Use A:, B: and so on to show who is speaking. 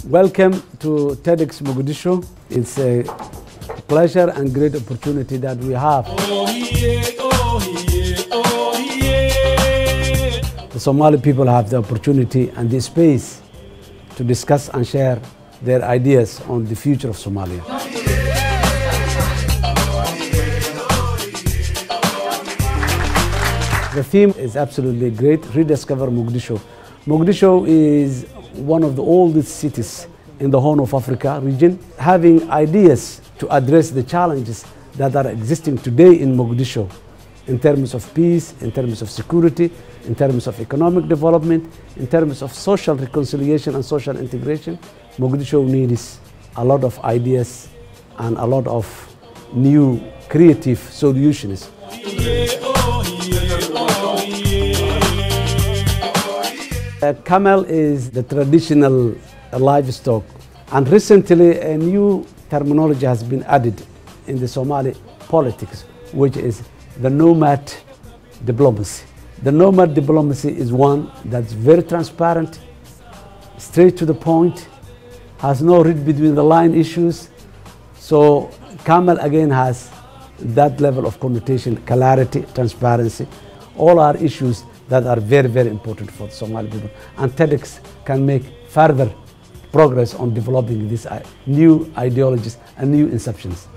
A: Welcome to TEDx Mogadishu. It's a pleasure and great opportunity that we have. The Somali people have the opportunity and the space to discuss and share their ideas on the future of Somalia. The theme is absolutely great, Rediscover Mogadishu. Mogadishu is one of the oldest cities in the Horn of Africa region, having ideas to address the challenges that are existing today in Mogadishu in terms of peace, in terms of security, in terms of economic development, in terms of social reconciliation and social integration. Mogadishu needs a lot of ideas and a lot of new creative solutions. Camel is the traditional livestock, and recently a new terminology has been added in the Somali politics, which is the nomad diplomacy. The nomad diplomacy is one that's very transparent, straight to the point, has no read between the line issues. So Camel again has that level of connotation, clarity, transparency. All are issues that are very, very important for the Somali people. And TEDx can make further progress on developing these new ideologies and new inceptions.